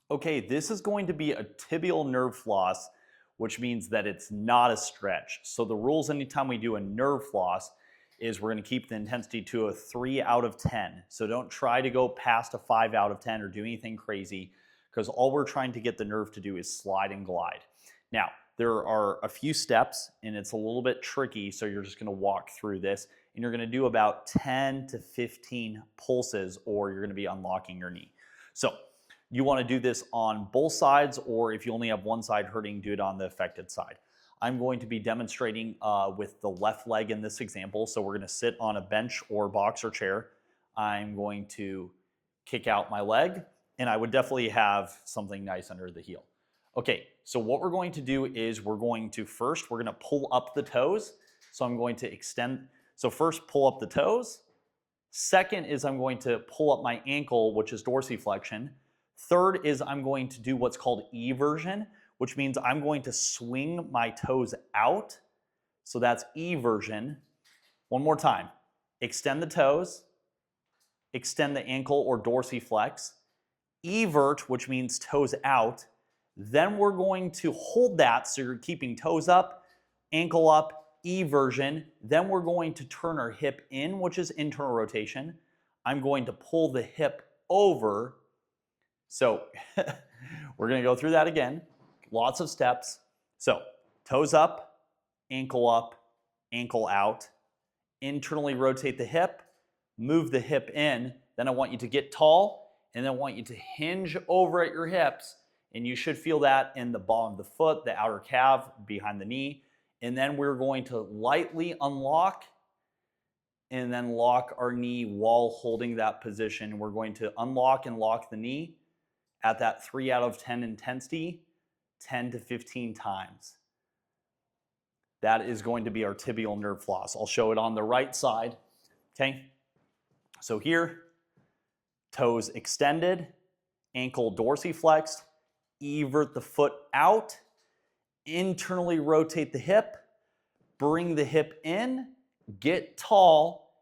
Okay, this is going to be a tibial nerve floss, which means that it's not a stretch. So the rules anytime we do a nerve floss is we're going to keep the intensity to a 3 out of 10. So don't try to go past a 5 out of 10 or do anything crazy, because all we're trying to get the nerve to do is slide and glide. Now, there are a few steps and it's a little bit tricky, so you're just going to walk through this and you're going to do about 10 to 15 pulses, or you're going to be unlocking your knee. So you want to do this on both sides, or if you only have one side hurting, do it on the affected side. I'm going to be demonstrating with the left leg in this example. So we're going to sit on a bench or box or chair. I'm going to kick out my leg, and I would definitely have something nice under the heel. Okay, so what we're going to do is we're going to pull up the toes. So I'm going to extend. So first, pull up the toes. Second is I'm going to pull up my ankle, which is dorsiflexion. Third is I'm going to do what's called eversion, which means I'm going to swing my toes out. So that's eversion. One more time. Extend the toes, extend the ankle or dorsiflex, evert, which means toes out. Then we're going to hold that, so you're keeping toes up, ankle up, eversion. Then we're going to turn our hip in, which is internal rotation. I'm going to pull the hip over. So we're going to go through that again. Lots of steps. So toes up, ankle out, internally rotate the hip, move the hip in. Then I want you to get tall, and then I want you to hinge over at your hips. And you should feel that in the ball of the foot, the outer calf, behind the knee. And then we're going to lightly unlock and then lock our knee while holding that position. We're going to unlock and lock the knee at that 3 out of 10 intensity, 10 to 15 times. That is going to be our tibial nerve floss. I'll show it on the right side. Okay? So here, toes extended, ankle dorsiflexed, evert the foot out, internally rotate the hip, bring the hip in, get tall,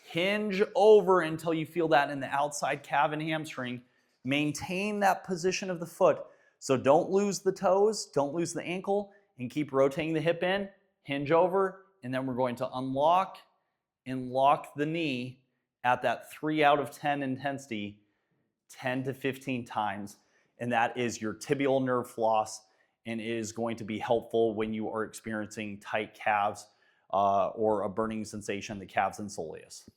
hinge over until you feel that in the outside calf and hamstring. Maintain that position of the foot. So don't lose the toes, don't lose the ankle, and keep rotating the hip in, hinge over, and then we're going to unlock and lock the knee at that 3 out of 10 intensity, 10 to 15 times. And that is your tibial nerve floss, and is going to be helpful when you are experiencing tight calves or a burning sensation in the calves and soleus.